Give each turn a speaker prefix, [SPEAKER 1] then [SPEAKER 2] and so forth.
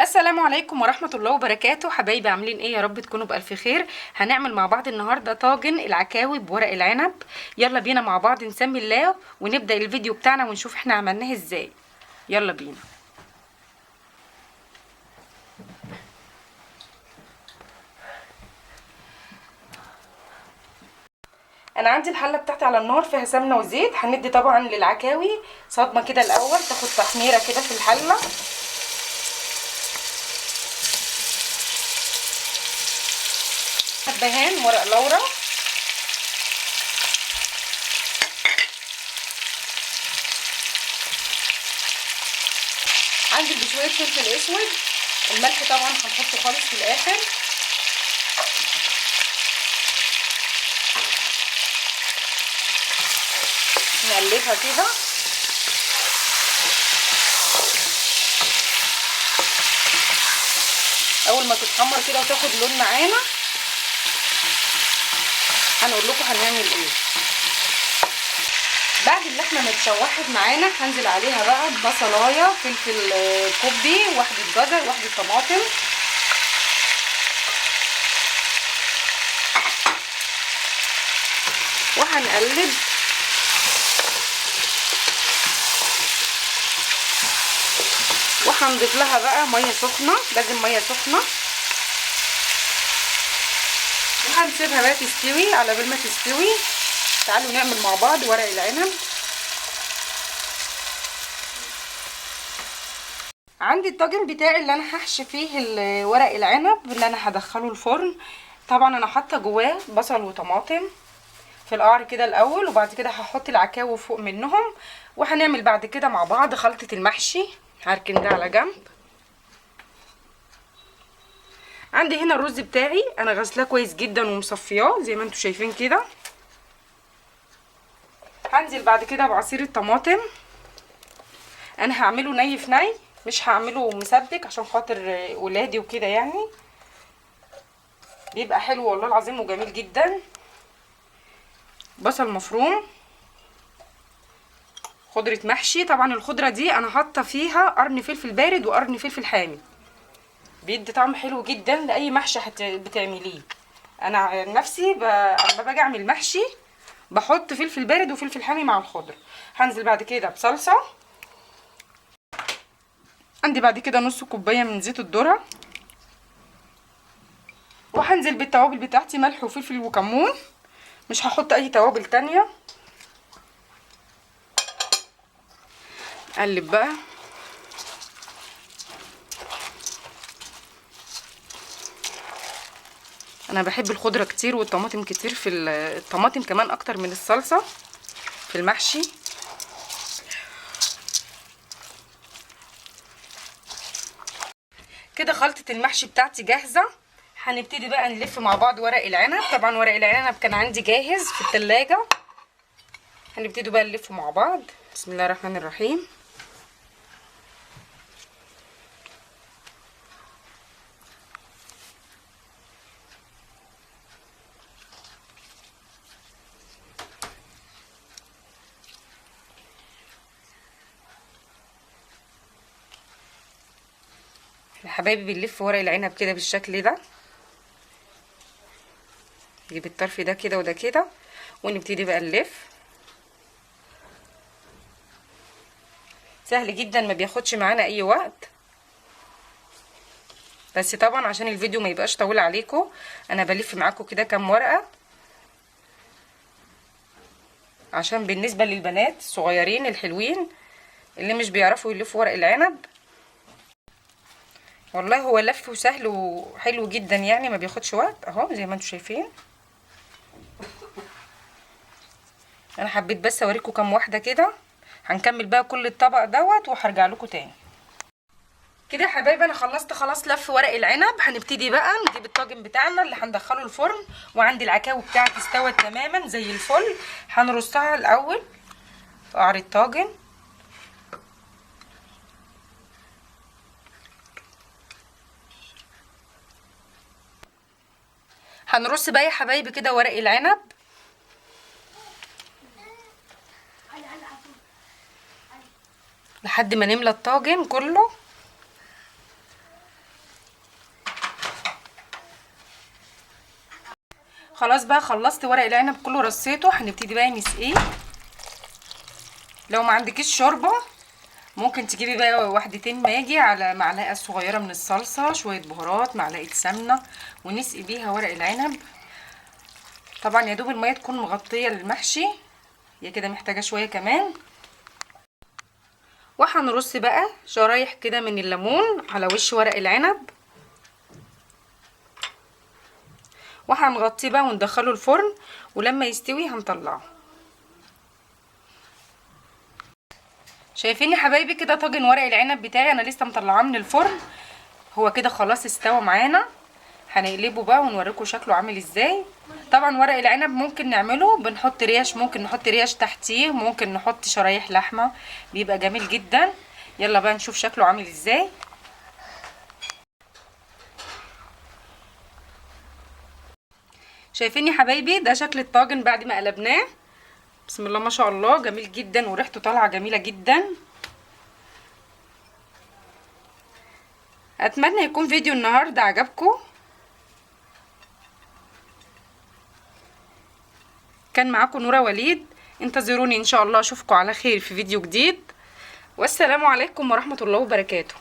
[SPEAKER 1] السلام عليكم ورحمة الله وبركاته. حبايبي عاملين ايه؟ يا رب تكونوا بألف خير. هنعمل مع بعض النهاردة طاجن العكاوي بورق العنب. يلا بينا مع بعض نسمي الله ونبدأ الفيديو بتاعنا ونشوف احنا عملناه ازاي. يلا بينا. انا عندي الحلة بتاعتي على النار فيها سمنة وزيت. هندي طبعا للعكاوي صدمة كده الاول، تاخد تحميرة كده في الحلة. حبهان ورق لورا، عندي بشويه فلفل اسود. الملح طبعا هنحطه خالص في الاخر. نقلبها كده. اول ما تتحمر كده وتاخد لون معانا هنقول لكم هنعمل ايه. بعد اللحمه ما اتشوحت معانا هنزل عليها بقى بصلايه، فلفل كوبي، واحده جزر، واحده طماطم، وهنقلب. وهنضيف لها بقى ميه سخنه، لازم ميه سخنه، وهنسيبها بقى تستوي. على بال ما تستوي تعالوا نعمل مع بعض ورق العنب. عندي الطاجن بتاعي اللي انا هحشي فيه ورق العنب اللي انا هدخله الفرن. طبعا انا حاطه جواه بصل وطماطم في القعر كده الاول، وبعد كده هحط العكاوي فوق منهم، وهنعمل بعد كده مع بعض خلطه المحشي. هركن ده على جنب. عندي هنا الرز بتاعي انا غسلاه كويس جدا ومصفياه زي ما انتم شايفين كده. هنزل بعد كده بعصير الطماطم. انا هعمله ني في ني، مش هعمله مسبك عشان خاطر ولادي وكده، يعني بيبقى حلو والله العظيم وجميل جدا. بصل مفروم، خضرة محشي. طبعا الخضرة دي انا حاطه فيها قرن فلفل بارد وقرن فلفل حامي، بيدي طعم حلو جدا لاي محشي بتعمليه. انا عن نفسي اما باجي اعمل محشي بحط فلفل بارد وفلفل حامي مع الخضره. هنزل بعد كده بصلصه. عندي بعد كده نص كوبايه من زيت الذره، وهنزل بالتوابل بتاعتي ملح وفلفل وكمون. مش هحط اي توابل تانية. اقلب بقى. انا بحب الخضره كتير والطماطم كتير، في الطماطم كمان اكتر من الصلصه في المحشي. كده خلطه المحشي بتاعتي جاهزه. هنبتدي بقى نلف مع بعض ورق العنب. طبعا ورق العنب كان عندي جاهز في التلاجة. هنبتدي بقى نلفه مع بعض. بسم الله الرحمن الرحيم. يا حبايبي بنلف ورق العنب كده بالشكل ده. نجيب الطرف ده كده وده كده ونبتدي بقى نلف. سهل جدا، ما بياخدش معانا اي وقت. بس طبعا عشان الفيديو ما يبقاش طويل عليكم انا بلف معاكم كده كام ورقه، عشان بالنسبه للبنات الصغيرين الحلوين اللي مش بيعرفوا يلفوا ورق العنب. والله هو لف وسهل وحلو جدا، يعني ما بياخدش وقت اهو زي ما انتم شايفين. انا حبيت بس اوريكم كام واحده كده. هنكمل بقى كل الطبق دوت وهرجع لكم تاني. كده يا حبايبي انا خلصت خلاص لف ورق العنب. هنبتدي بقى نجيب الطاجن بتاعنا اللي هندخله الفرن. وعندي العكاوي بتاعتي استوت تماما زي الفل. هنرصها الاول في قعر الطاجن. هنرص بقى يا حبايبي كده ورق العنب لحد ما نملى الطاجن كله. خلاص بقى خلصت ورق العنب كله رصيته، هنبتدي بقى نسقيه. لو ما عندكيش شوربه ممكن تجيبي بقى واحدتين ماجي على معلقه صغيره من الصلصه، شويه بهارات، معلقه سمنه، ونسقي بيها ورق العنب. طبعا يا دوب الميه تكون مغطيه للمحشي، هي كده محتاجه شويه كمان. وهنرص بقى شرايح كده من الليمون على وش ورق العنب، وهنغطيه بقى وندخله الفرن، ولما يستوي هنطلعه. شايفين يا حبايبي كده طاجن ورق العنب بتاعي انا لسه مطلعاه من الفرن، هو كده خلاص استوى معانا. هنقلبه بقى ونوريكم شكله عامل ازاي. طبعا ورق العنب ممكن نعمله بنحط ريش، ممكن نحط ريش تحتيه، ممكن نحط شرايح لحمه، بيبقى جميل جدا. يلا بقى نشوف شكله عامل ازاي. شايفين يا حبايبي ده شكل الطاجن بعد ما قلبناه. بسم الله ما شاء الله، جميل جدا وريحته طالعه جميله جدا. اتمنى يكون فيديو النهارده عجبكم. كان معاكم نورة وليد، انتظروني ان شاء الله اشوفكم على خير في فيديو جديد، والسلام عليكم ورحمه الله وبركاته.